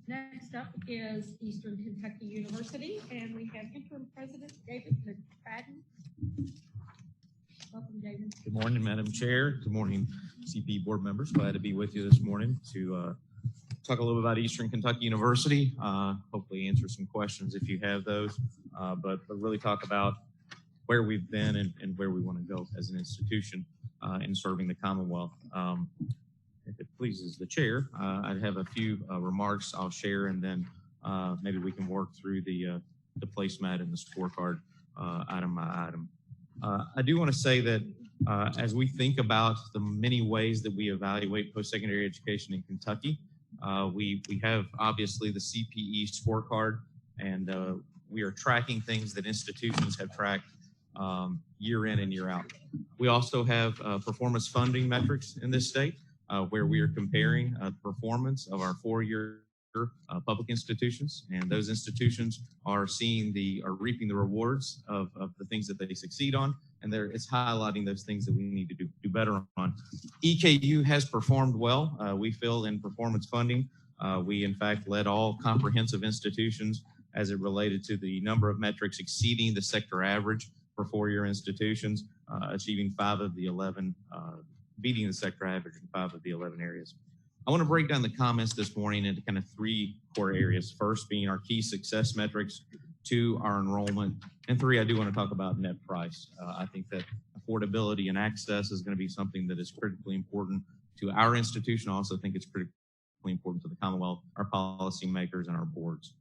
Next up is Eastern Kentucky University, and we have Interim President David McFaddin. Welcome, David. Good morning, Madam Chair. Good morning, CP board members. Glad to be with you this morning to talk a little bit about Eastern Kentucky University. Hopefully answer some questions if you have those, but really talk about where we've been and where we want to go as an institution in serving the Commonwealth. If it pleases the chair, I'd have a few remarks I'll share, and then maybe we can work through the placemat and the scorecard item by item. I do want to say that as we think about the many ways that we evaluate post-secondary education in Kentucky, we have obviously the CPE scorecard, and we are tracking things that institutions have tracked year in and year out. We also have performance funding metrics in this state where we are comparing the performance of our four-year public institutions, and those institutions are reaping the rewards of the things that they succeed on, and it's highlighting those things that we need to do better on. EKU has performed well, we feel, in performance funding. We in fact led all comprehensive institutions as it related to the number of metrics exceeding the sector average for four-year institutions, achieving 5 of the 11, beating the sector average in 5 of the 11 areas. I want to break down the comments this morning into kind of 3 core areas. First being our key success metrics, 2, our enrollment, and 3, I do want to talk about net price. I think that affordability and access is going to be something that is critically important to our institution. I also think it's critically important to the Commonwealth, our policymakers, and our boards.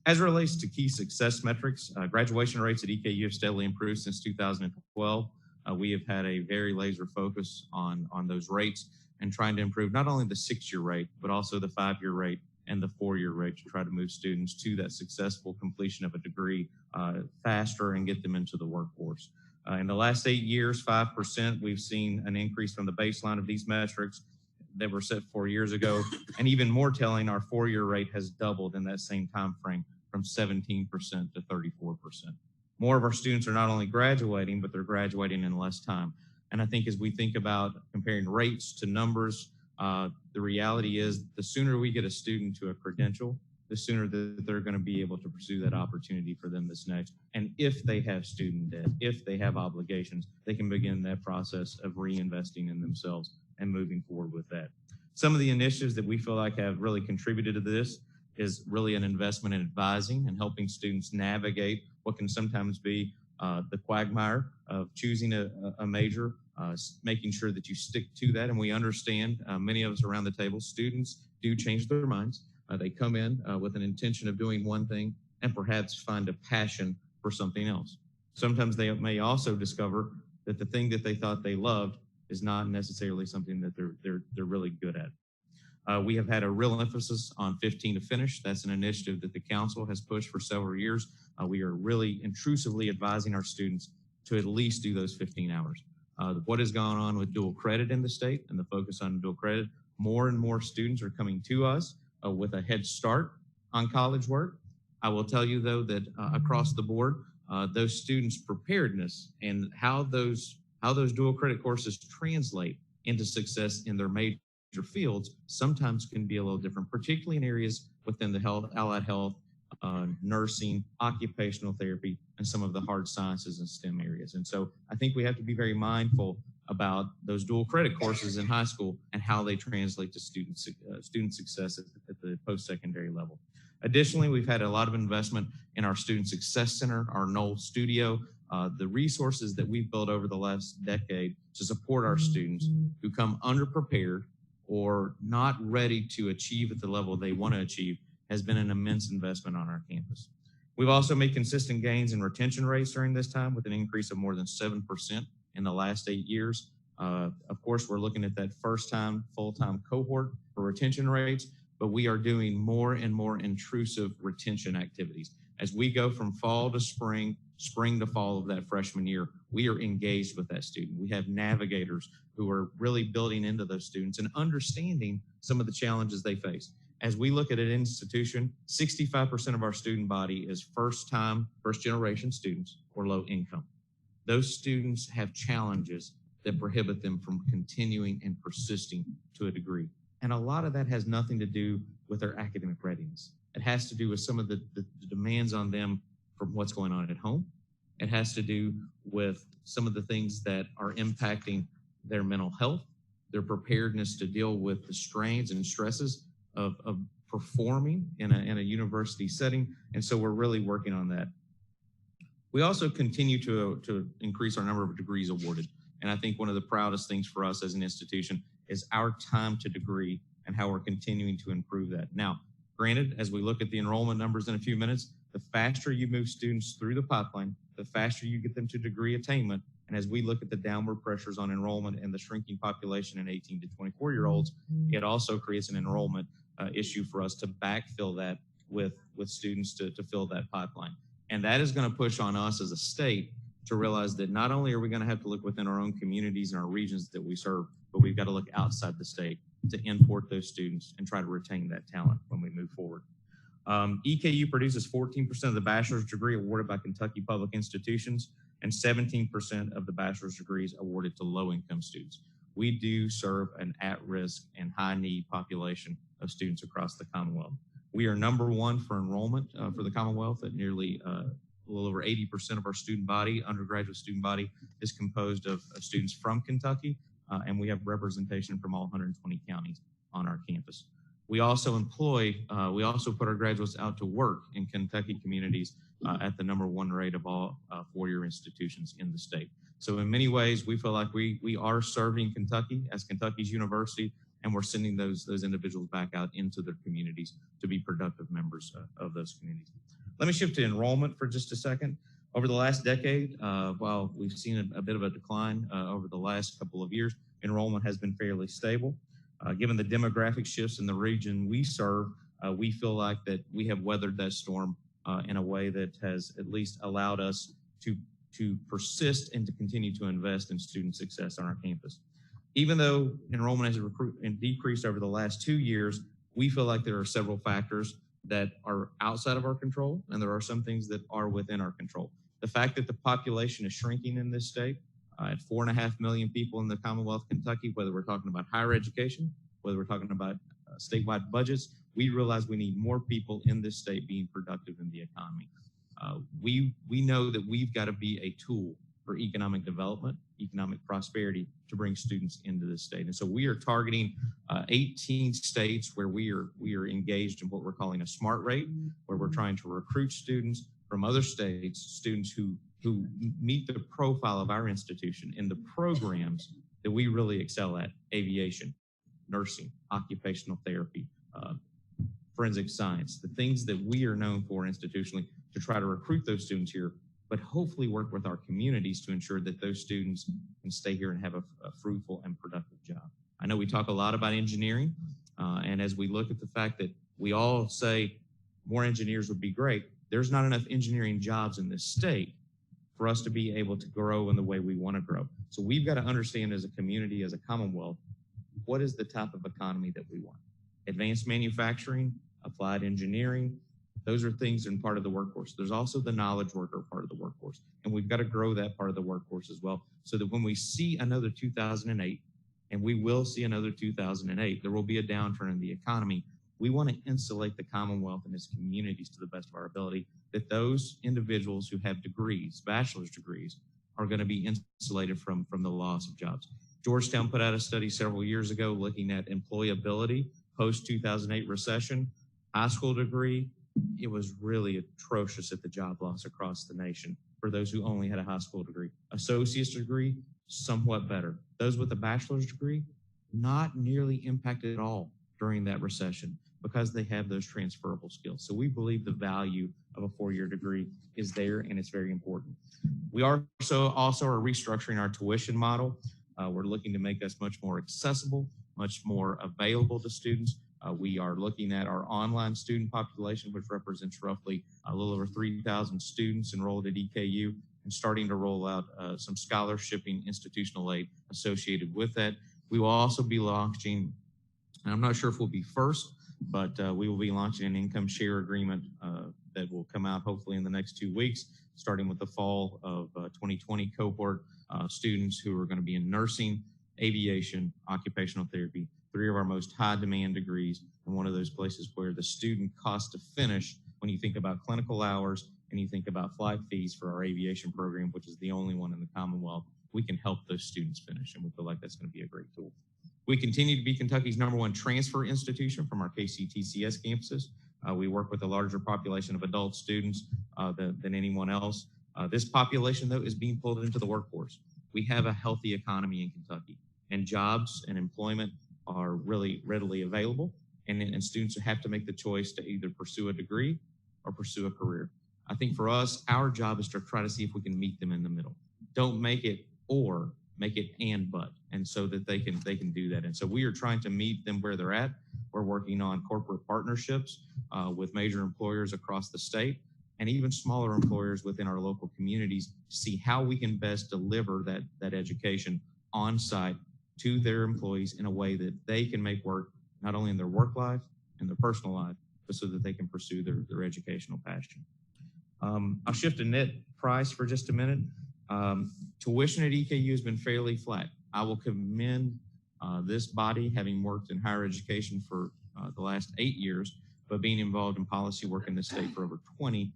As it relates to key success metrics, graduation rates at EKU have steadily improved since 2012. We have had a very laser focus on those rates and trying to improve not only the 6-year rate, but also the 5-year rate and the 4-year rate to try to move students to that successful completion of a degree faster and get them into the workforce. In the last 8 years, 5%, we've seen an increase from the baseline of these metrics that were set 4 years ago. And even more telling, our 4-year rate has doubled in that same time frame from 17% to 34%. More of our students are not only graduating, but they're graduating in less time. And I think as we think about comparing rates to numbers, the reality is the sooner we get a student to a credential, the sooner that they're going to be able to pursue that opportunity for them this next. And if they have student debt, if they have obligations, they can begin that process of reinvesting in themselves and moving forward with that. Some of the initiatives that we feel like have really contributed to this is really an investment in advising and helping students navigate what can sometimes be the quagmire of choosing a major, making sure that you stick to that. And we understand, many of us around the table, students do change their minds. They come in with an intention of doing one thing and perhaps find a passion for something else. Sometimes they may also discover that the thing that they thought they loved is not necessarily something that they're really good at. We have had a real emphasis on 15 to finish. That's an initiative that the council has pushed for several years. We are really intrusively advising our students to at least do those 15 hours. What has gone on with dual credit in the state and the focus on dual credit, more and more students are coming to us with a head start on college work. I will tell you though that across the board, those students' preparedness and how those dual credit courses translate into success in their major fields sometimes can be a little different, particularly in areas within the health, allied health, nursing, occupational therapy, and some of the hard sciences and STEM areas. And so I think we have to be very mindful about those dual credit courses in high school and how they translate to student success at the post-secondary level. Additionally, we've had a lot of investment in our Student Success Center, our Knoll Studio, the resources that we've built over the last decade to support our students who come underprepared or not ready to achieve at the level they want to achieve has been an immense investment on our campus. We've also made consistent gains in retention rates during this time with an increase of more than 7% in the last 8 years. Of course, we're looking at that first-time, full-time cohort for retention rates, but we are doing more and more intrusive retention activities. As we go from fall to spring, spring to fall of that freshman year, we are engaged with that student. We have navigators who are really building into those students and understanding some of the challenges they face. As we look at an institution, 65% of our student body is first-time, first-generation students or low income. Those students have challenges that prohibit them from continuing and persisting to a degree. And a lot of that has nothing to do with their academic readiness. It has to do with some of the demands on them from what's going on at home. It has to do with some of the things that are impacting their mental health, their preparedness to deal with the strains and stresses of performing in a university setting. And so we're really working on that. We also continue to increase our number of degrees awarded. And I think one of the proudest things for us as an institution is our time to degree and how we're continuing to improve that. Now, granted, as we look at the enrollment numbers in a few minutes, the faster you move students through the pipeline, the faster you get them to degree attainment. And as we look at the downward pressures on enrollment and the shrinking population in 18 to 24-year-olds, it also creates an enrollment issue for us to backfill that with students to fill that pipeline. And that is going to push on us as a state to realize that not only are we going to have to look within our own communities and our regions that we serve, but we've got to look outside the state to import those students and try to retain that talent when we move forward. EKU produces 14% of the bachelor's degree awarded by Kentucky public institutions and 17% of the bachelor's degrees awarded to low-income students. We do serve an at-risk and high-need population of students across the Commonwealth. We are #1 for enrollment for the Commonwealth at nearly a little over 80% of our student body, undergraduate student body, is composed of students from Kentucky, and we have representation from all 120 counties on our campus. We also put our graduates out to work in Kentucky communities at the #1 rate of all four-year institutions in the state. So in many ways, we feel like we are serving Kentucky as Kentucky's university, and we're sending those individuals back out into their communities to be productive members of those communities. Let me shift to enrollment for just a second. Over the last decade, while we've seen a bit of a decline over the last couple of years, enrollment has been fairly stable. Given the demographic shifts in the region we serve, we feel like that we have weathered that storm in a way that has at least allowed us to persist and to continue to invest in student success on our campus. Even though enrollment has decreased over the last 2 years, we feel like there are several factors that are outside of our control, and there are some things that are within our control. The fact that the population is shrinking in this state, at 4.5 million people in the Commonwealth of Kentucky, whether we're talking about higher education, whether we're talking about statewide budgets, we realize we need more people in this state being productive in the economy. We know that we've got to be a tool for economic development, economic prosperity to bring students into this state. And so we are targeting 18 states where we are engaged in what we're calling a smart rate, where we're trying to recruit students from other states, students who meet the profile of our institution in the programs that we really excel at: aviation, nursing, occupational therapy, forensic science, the things that we are known for institutionally, to try to recruit those students here, but hopefully work with our communities to ensure that those students can stay here and have a fruitful and productive job. I know we talk a lot about engineering, and as we look at the fact that we all say more engineers would be great, there's not enough engineering jobs in this state for us to be able to grow in the way we want to grow. So we've got to understand as a community, as a Commonwealth, what is the type of economy that we want? Advanced manufacturing, applied engineering, those are things in part of the workforce. There's also the knowledge worker part of the workforce, and we've got to grow that part of the workforce as well, so that when we see another 2008, and we will see another 2008, there will be a downturn in the economy. We want to insulate the Commonwealth and its communities to the best of our ability, that those individuals who have degrees, bachelor's degrees, are going to be insulated from the loss of jobs. Georgetown put out a study several years ago looking at employability post-2008 recession. High school degree, it was really atrocious at the job loss across the nation for those who only had a high school degree. Associate's degree, somewhat better. Those with a bachelor's degree, not nearly impacted at all during that recession because they have those transferable skills. So we believe the value of a four-year degree is there, and it's very important. We are also are restructuring our tuition model. We're looking to make us much more accessible, much more available to students. We are looking at our online student population, which represents roughly a little over 3,000 students enrolled at EKU, and starting to roll out some scholarship and institutional aid associated with that. We will also be launching, and I'm not sure if we'll be first, but we will be launching an income share agreement that will come out hopefully in the next 2 weeks, starting with the fall of 2020 cohort students who are going to be in nursing, aviation, occupational therapy, three of our most high demand degrees, and one of those places where the student cost to finish, when you think about clinical hours and you think about flight fees for our aviation program, which is the only one in the Commonwealth, we can help those students finish, and we feel like that's going to be a great tool. We continue to be Kentucky's #1 transfer institution from our KCTCS campuses. We work with a larger population of adult students than anyone else. This population, though, is being pulled into the workforce. We have a healthy economy in Kentucky, and jobs and employment are really readily available, and students have to make the choice to either pursue a degree or pursue a career. I think for us, our job is to try to see if we can meet them in the middle. Don't make it or, make it and but, and so that they can do that. And so we are trying to meet them where they're at. We're working on corporate partnerships with major employers across the state and even smaller employers within our local communities to see how we can best deliver that education on site to their employees in a way that they can make work not only in their work life and their personal life, but so that they can pursue their educational passion. I'll shift to net price for just a minute. Tuition at EKU has been fairly flat. I will commend this body, having worked in higher education for the last 8 years, but being involved in policy work in the state for over 20,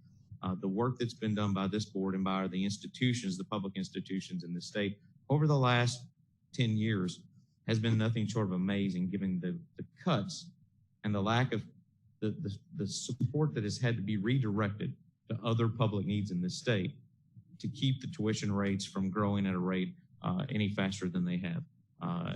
the work that's been done by this board and by the institutions, the public institutions in the state over the last 10 years has been nothing short of amazing, given the cuts and the lack of the support that has had to be redirected to other public needs in this state to keep the tuition rates from growing at a rate any faster than they have.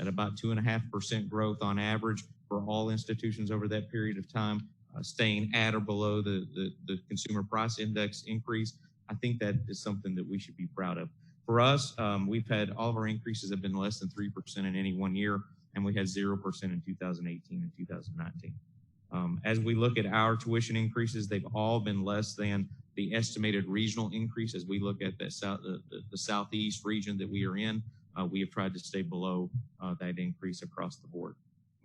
At about 2.5% growth on average for all institutions over that period of time, staying at or below the consumer price index increase, I think that is something that we should be proud of. For us, we've had all of our increases have been less than 3% in any one year, and we had 0% in 2018 and 2019. As we look at our tuition increases, they've all been less than the estimated regional increase. As we look at the southeast region that we are in, we have tried to stay below that increase across the board.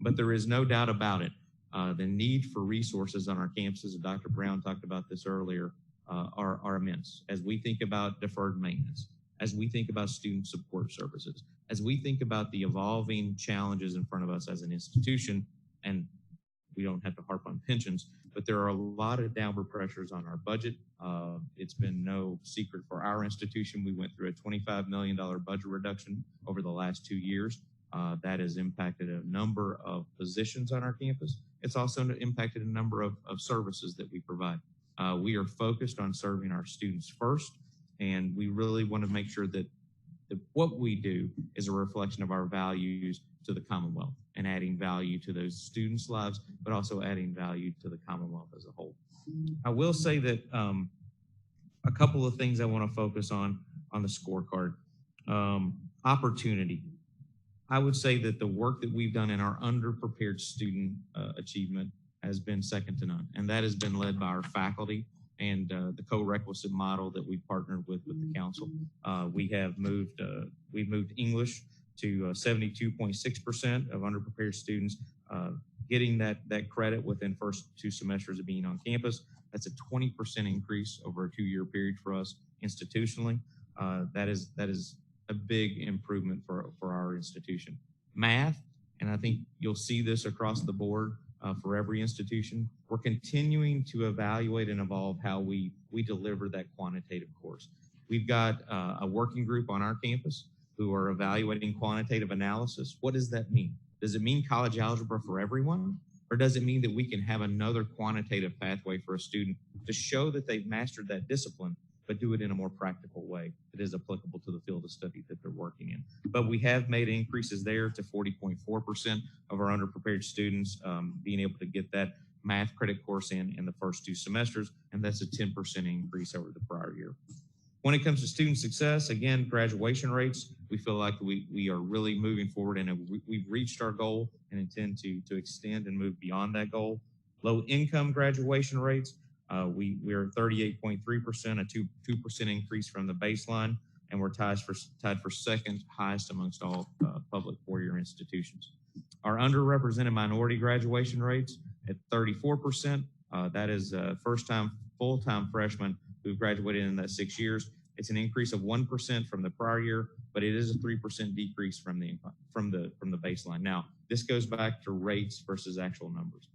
But there is no doubt about it. The need for resources on our campuses, and Dr. Brown talked about this earlier, are immense. As we think about deferred maintenance, as we think about student support services, as we think about the evolving challenges in front of us as an institution, and we don't have to harp on pensions, but there are a lot of downward pressures on our budget. It's been no secret for our institution. We went through a $25 million budget reduction over the last 2 years. That has impacted a number of positions on our campus. It's also impacted a number of services that we provide. We are focused on serving our students first, and we really want to make sure that what we do is a reflection of our values to the Commonwealth and adding value to those students' lives, but also adding value to the Commonwealth as a whole. I will say that a couple of things I want to focus on the scorecard. Opportunity. I would say that the work that we've done in our underprepared student achievement has been second to none, and that has been led by our faculty and the co-requisite model that we partnered with the council. We've moved English to 72.6% of underprepared students getting that credit within first 2 semesters of being on campus. That's a 20% increase over a 2-year period for us institutionally. That is a big improvement for our institution. Math, and I think you'll see this across the board for every institution, we're continuing to evaluate and evolve how we deliver that quantitative course. We've got a working group on our campus who are evaluating quantitative analysis. What does that mean? Does it mean college algebra for everyone? Or does it mean that we can have another quantitative pathway for a student to show that they've mastered that discipline, but do it in a more practical way that is applicable to the field of study that they're working in? But we have made increases there to 40.4% of our underprepared students being able to get that math credit course in the first 2 semesters, and that's a 10% increase over the prior year. When it comes to student success, again, graduation rates, we feel like we are really moving forward, and we've reached our goal and intend to extend and move beyond that goal. Low income graduation rates, we are 38.3%, a 2% increase from the baseline, and we're tied for second highest amongst all public 4-year institutions. Our underrepresented minority graduation rates at 34%, that is first-time full-time freshmen who've graduated in that 6 years. It's an increase of 1% from the prior year, but it is a 3% decrease from the baseline. Now, This goes back to rates versus actual numbers.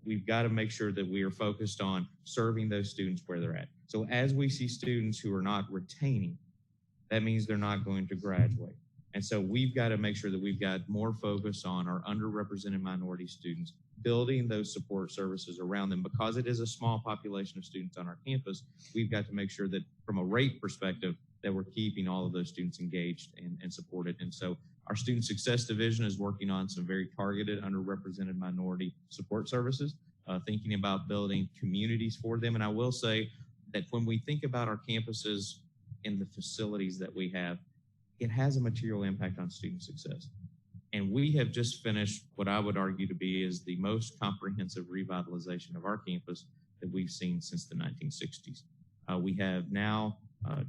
We've got to make sure that we are focused on serving those students where they're at. So as we see students who are not retaining, that means they're not going to graduate. And so we've got to make sure that we've got more focus on our underrepresented minority students, building those support services around them. Because it is a small population of students on our campus, we've got to make sure that from a rate perspective, that we're keeping all of those students engaged and supported. And so our Student Success Division is working on some very targeted underrepresented minority support services, thinking about building communities for them. And I will say that when we think about our campuses and the facilities that we have, it has a material impact on student success. And we have just finished what I would argue to be is the most comprehensive revitalization of our campus that we've seen since the 1960s. We have now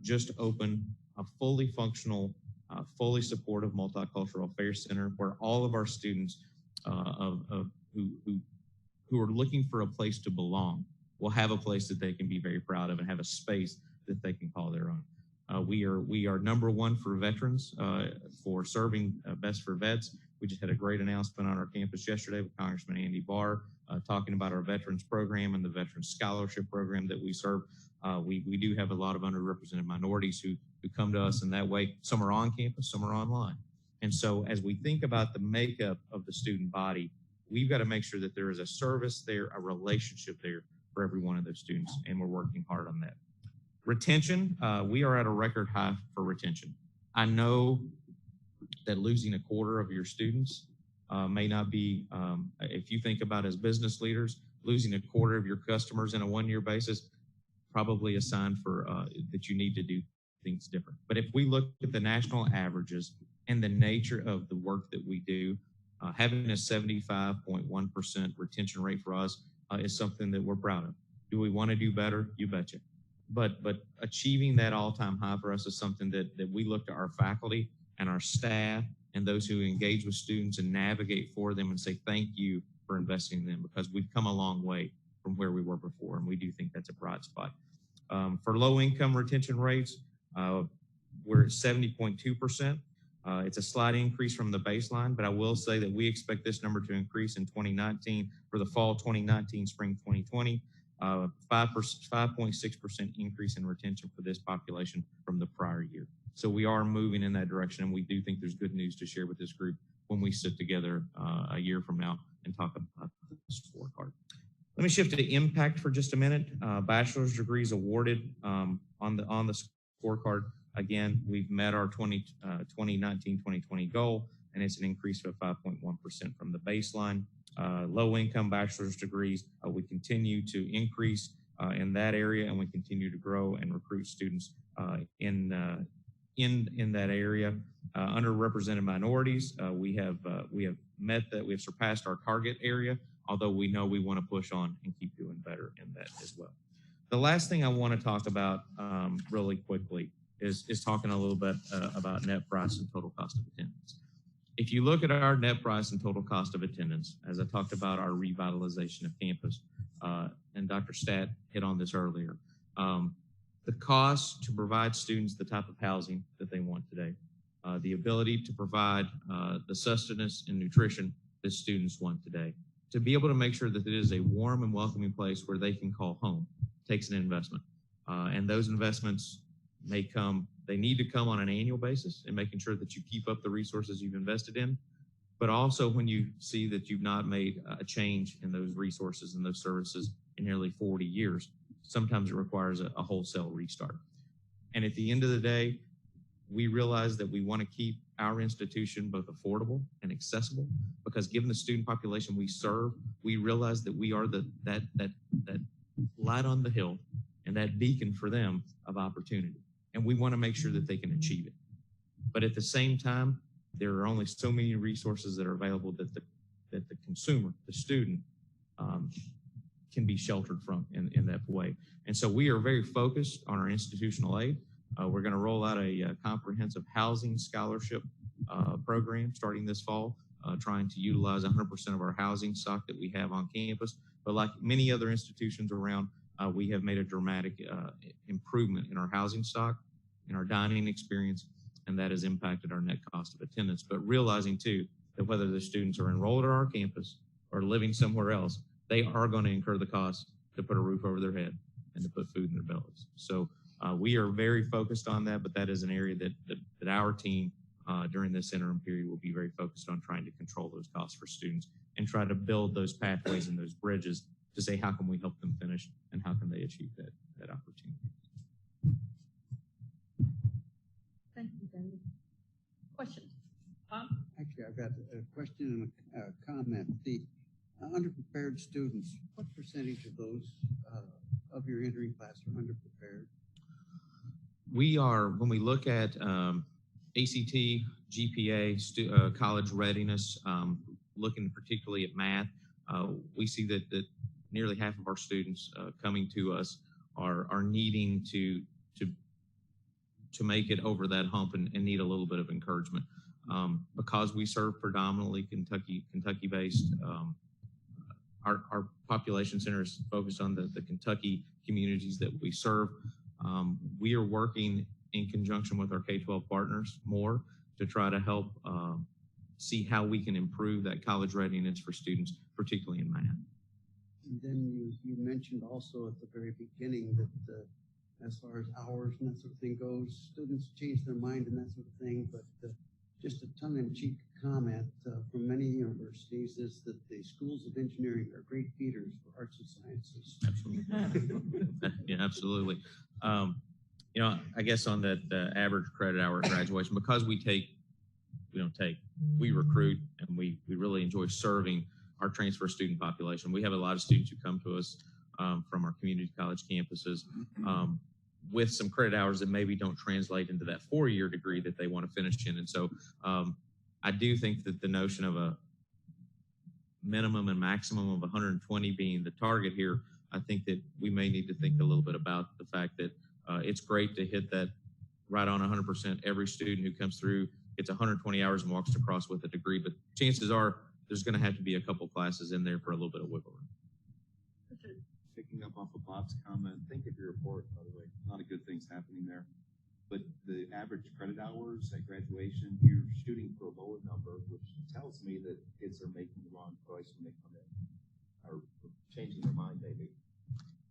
just opened a fully functional, fully supportive multicultural affairs center where all of our students who are looking for a place to belong will have a place that they can be very proud of and have a space that they can call their own. We are number one for veterans for serving Best for Vets. We just had a great announcement on our campus yesterday with Congressman Andy Barr talking about our veterans program and the veterans scholarship program that we serve. We do have a lot of underrepresented minorities who come to us in that way. Some are on campus, some are online. And so as we think about the makeup of the student body, we've got to make sure that there is a service there, a relationship there for every one of those students, and we're working hard on that. Retention, we are at a record high for retention. I know that losing a quarter of your students may not be, if you think about as business leaders, losing a quarter of your customers in a one-year basis, probably a sign for that you need to do things different. But if we look at the national averages and the nature of the work that we do, having a 75.1% retention rate for us is something that we're proud of. Do we want to do better? You betcha. But achieving that all-time high for us is something that we look to our faculty and our staff and those who engage with students and navigate for them and say thank you for investing in them, because we've come a long way from where we were before, and we do think that's a bright spot. For low-income retention rates, we're at 70.2%. It's a slight increase from the baseline, but I will say that we expect this number to increase in 2019 for the fall 2019, spring 2020. 5.6% increase in retention for this population from the prior year. So we are moving in that direction, and we do think there's good news to share with this group when we sit together a year from now and talk about the scorecard. Let me shift to impact for just a minute. Bachelor's degrees awarded on the scorecard. Again, we've met our 2019-2020 goal, and it's an increase of 5.1% from the baseline. Low-income bachelor's degrees, we continue to increase in that area, and we continue to grow and recruit students in that area. Underrepresented minorities, we have met that, we have surpassed our target area, although we know we want to push on and keep doing better in that as well. The last thing I want to talk about really quickly is talking a little bit about net price and total cost of attendance. If you look at our net price and total cost of attendance, as I talked about our revitalization of campus, and Dr. Stat hit on this earlier, the cost to provide students the type of housing that they want today, the ability to provide the sustenance and nutrition that students want today, to be able to make sure that it is a warm and welcoming place where they can call home, takes an investment. And those investments they need to come on an annual basis and making sure that you keep up the resources you've invested in, but also when you see that you've not made a change in those resources and those services in nearly 40 years, sometimes it requires a wholesale restart. And at the end of the day, we realize that we want to keep our institution both affordable and accessible, because given the student population we serve, we realize that we are that light on the hill and that beacon for them of opportunity. And we want to make sure that they can achieve it. But at the same time, there are only so many resources that are available that the consumer, the student, can be sheltered from in that way. And so we are very focused on our institutional aid. We're going to roll out a comprehensive housing scholarship program starting this fall, trying to utilize 100% of our housing stock that we have on campus. But like many other institutions around, we have made a dramatic improvement in our housing stock, in our dining experience, and that has impacted our net cost of attendance. But realizing too that whether the students are enrolled at our campus or living somewhere else, they are going to incur the cost to put a roof over their head and to put food in their bellies. So we are very focused on that, but that is an area that our team during this interim period will be very focused on trying to control those costs for students and try to build those pathways and those bridges to say, how can we help them finish and how can they achieve that opportunity? Thank you, David. Questions? Actually, I've got a question and a comment. The underprepared students, what percentage of those of your entering class are underprepared? We are, when we look at ACT, GPA, college readiness, looking particularly at math, we see that nearly half of our students coming to us are needing to make it over that hump and need a little bit of encouragement. Because we serve predominantly Kentucky-based, our population center is focused on the Kentucky communities that we serve. We are working in conjunction with our K-12 partners more to try to help see how we can improve that college readiness for students, particularly in math. And then you mentioned also at the very beginning that as far as hours and that sort of thing goes, students change their mind and that sort of thing, but just a tongue-in-cheek comment from many universities is that the schools of engineering are great feeders for arts and sciences. Absolutely. Yeah, absolutely. I guess on that average credit hour graduation, because we recruit and we really enjoy serving our transfer student population. We have a lot of students who come to us from our community college campuses with some credit hours that maybe don't translate into that 4-year degree that they want to finish in. And so I do think that the notion of a minimum and maximum of 120 being the target here, I think that we may need to think a little bit about the fact that it's great to hit that right on 100%. Every student who comes through gets 120 hours and walks across with a degree, but chances are there's going to have to be a couple classes in there for a little bit of wiggle room. Picking up off of Bob's comment, think of your report, by the way, a lot of good things happening there. But the average credit hours at graduation, you're shooting for a lower number, which tells me that kids are making the wrong choice when they come in, or changing their mind maybe.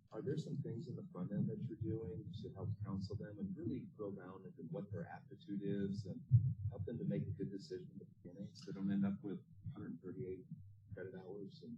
Are there some things in the front end that you're doing to help counsel them and really drill down into what their aptitude is and help them to make a good decision at the beginning so they don't end up with 138 credit hours and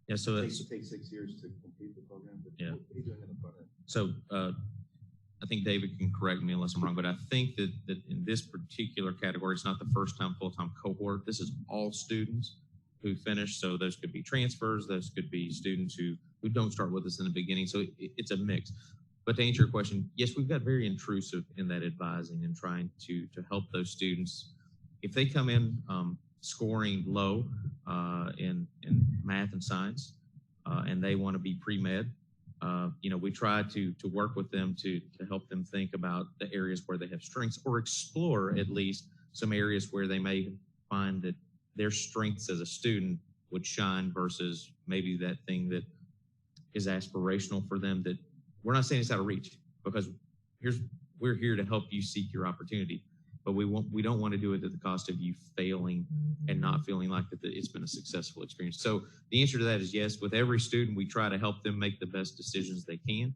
yeah, so it takes 6 years to complete the program? But yeah. What are you doing in the front end? So I think David can correct me unless I'm wrong, but I think that in this particular category, it's not the first time full-time cohort. This is all students who finish. So those could be transfers. Those could be students who don't start with us in the beginning. So it's a mix. But to answer your question, yes, we've got very intrusive in that advising and trying to help those students. If they come in scoring low in math and science and they want to be pre-med, we try to work with them to help them think about the areas where they have strengths or explore at least some areas where they may find that their strengths as a student would shine versus maybe that thing that is aspirational for them that we're not saying it's out of reach, because we're here to help you seek your opportunity, but we don't want to do it at the cost of you failing and not feeling like that it's been a successful experience. So the answer to that is yes. With every student, we try to help them make the best decisions they can,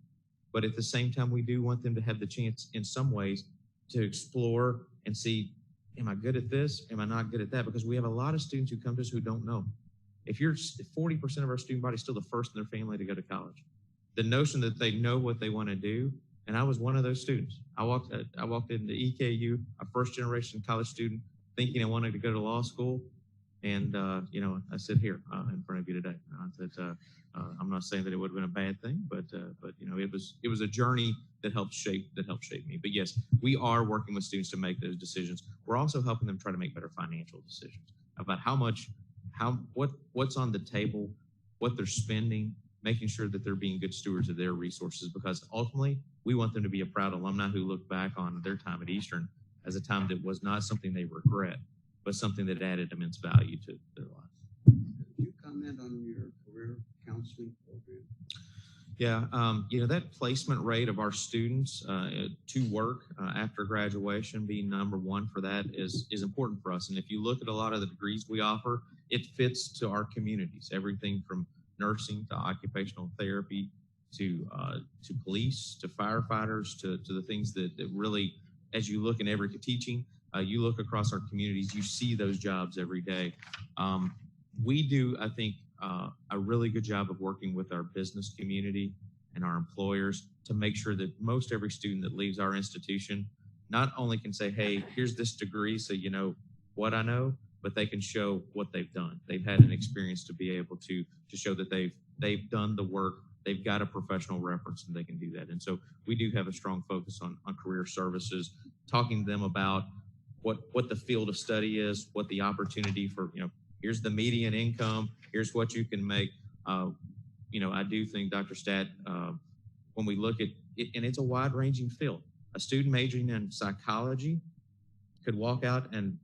but at the same time, we do want them to have the chance in some ways to explore and see, am I good at this? Am I not good at that? Because we have a lot of students who come to us who don't know. If 40% of our student body is still the first in their family to go to college, the notion that they know what they want to do, and I was one of those students. I walked into EKU, a first-generation college student, thinking I wanted to go to law school, and I sit here in front of you today. I'm not saying that it would have been a bad thing, but it was a journey that helped shape me. But yes, we are working with students to make those decisions. We're also helping them try to make better financial decisions about what's on the table, what they're spending, making sure that they're being good stewards of their resources, because ultimately we want them to be a proud alumni who look back on their time at Eastern as a time that was not something they regret, but something that added immense value to their lives. Could you comment on your career counselor counseling program? Yeah, that placement rate of our students to work after graduation being number one for that is important for us. And if you look at a lot of the degrees we offer, it fits to our communities. Everything from nursing to occupational therapy to police to firefighters to the things that really, as you look in every teaching, you look across our communities, you see those jobs every day. We do, I think, a really good job of working with our business community and our employers to make sure that most every student that leaves our institution not only can say, hey, here's this degree so you know what I know, but they can show what they've done. They've had an experience to be able to show that they've done the work, they've got a professional reference, and they can do that. And so we do have a strong focus on career services, talking to them about what the field of study is, what the opportunity for, here's the median income, here's what you can make. I do think, Dr. Stat, when we look at it, and it's a wide-ranging field, a student majoring in psychology could walk out and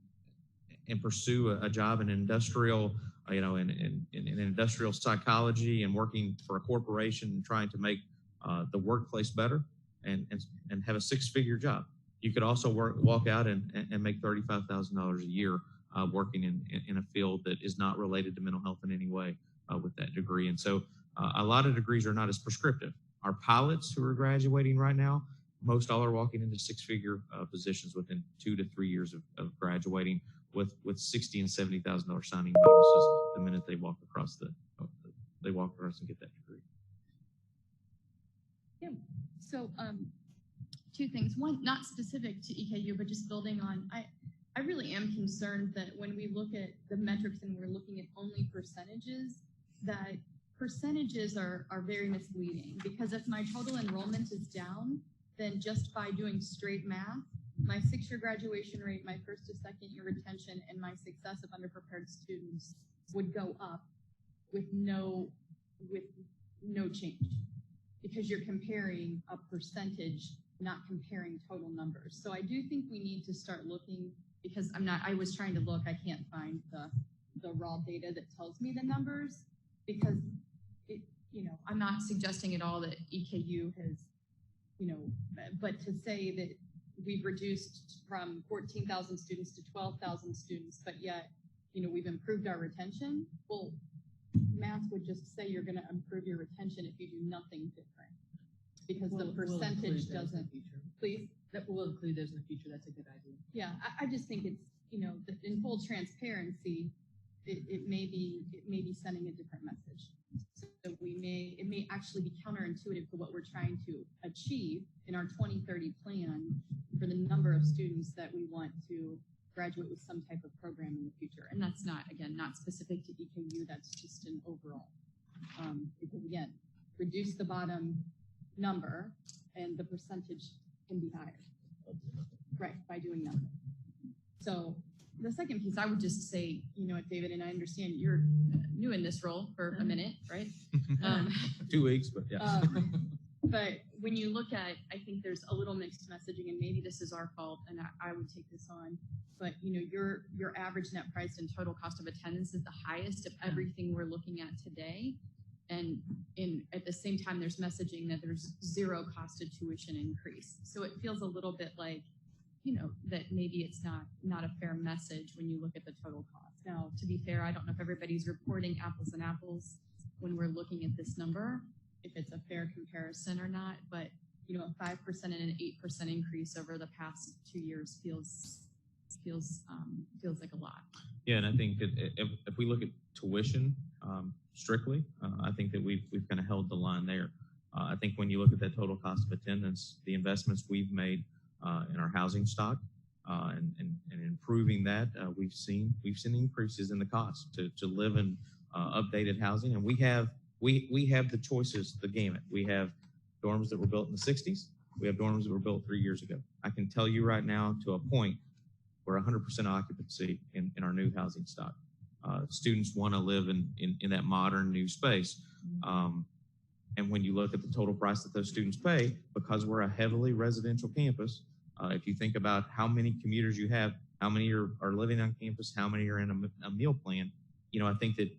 pursue a job in industrial, in industrial psychology and working for a corporation and trying to make the workplace better and have a six-figure job. You could also walk out and make $35,000 a year working in a field that is not related to mental health in any way with that degree. And so a lot of degrees are not as prescriptive. Our pilots who are graduating right now, most all are walking into six-figure positions within 2 to 3 years of graduating with $60,000 and $70,000 signing bonuses the minute they walk across and get that degree. Yeah. So two things. One, not specific to EKU, but just building on, I really am concerned that when we look at the metrics and we're looking at only percentages, that percentages are very misleading, because if my total enrollment is down, then just by doing straight math, my 6-year graduation rate, my first to second year retention, and my success of underprepared students would go up with no change, because you're comparing a percentage, not comparing total numbers. So I do think we need to start looking, because I was trying to look, I can't find the raw data that tells me the numbers, because I'm not suggesting at all that EKU has, but to say that we've reduced from 14,000 students to 12,000 students, but yet, we've improved our retention. Well, math would just say you're going to improve your retention if you do nothing different, because the percentage doesn't. Please. That will include those in the future. That's a good idea. Yeah, I just think it's, in full transparency, it may be sending a different message. So it may actually be counterintuitive to what we're trying to achieve in our 2030 plan for the number of students that we want to graduate with some type of program in the future. And that's not specific to EKU, that's just an overall. Because again, reduce the bottom number and the percentage can be higher. Right, by doing nothing. So the second piece, I would just say, David, and I understand you're new in this role for a minute, right? 2 weeks, but yeah. But when you look at, I think there's a little mixed messaging, and maybe this is our fault, and I would take this on. But your average net price and total cost of attendance is the highest of everything we're looking at today. And at the same time, there's messaging that there's zero cost of tuition increase. So it feels a little bit like, that maybe it's not a fair message when you look at the total cost. Now, to be fair, I don't know if everybody's reporting apples and apples when we're looking at this number, if it's a fair comparison or not, but a 5% and an 8% increase over the past 2 years feels like a lot. Yeah, and I think that if we look at tuition strictly, I think that we've kind of held the line there. I think when you look at that total cost of attendance, the investments we've made in our housing stock and improving that, we've seen increases in the cost to live in updated housing, and we have the choices, the gamut. We have dorms that were built in the 60s. We have dorms that were built 3 years ago. I can tell you right now, to a point, we're 100% occupancy in our new housing stock. Students want to live in that modern new space. And when you look at the total price that those students pay, because we're a heavily residential campus, if you think about how many commuters you have, how many are living on campus, how many are in a meal plan, I think that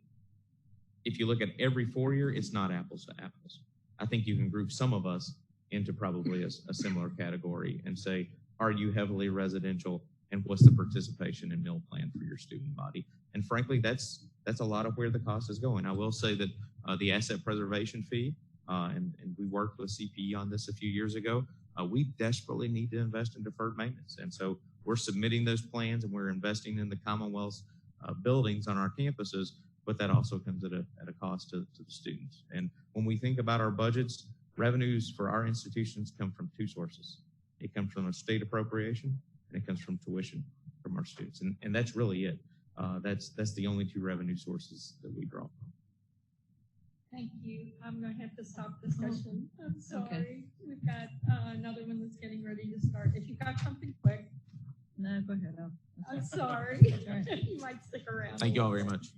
if you look at every 4-year, it's not apples to apples. I think you can group some of us into probably a similar category and say, are you heavily residential, and what's the participation in meal plan for your student body? And frankly, that's a lot of where the cost is going. I will say that the asset preservation fee, and we worked with CPE on this a few years ago, we desperately need to invest in deferred maintenance. And so we're submitting those plans, and we're investing in the Commonwealth's buildings on our campuses, but that also comes at a cost to the students. And when we think about our budgets, revenues for our institutions come from two sources. It comes from a state appropriation, and it comes from tuition from our students. And that's really it. That's the only two revenue sources that we draw from. Thank you. I'm going to have to stop discussion. I'm sorry. Okay. We've got another one that's getting ready to start. If you got something quick, No, go ahead. I'm sorry. All right. You might stick around. Thank you all very much.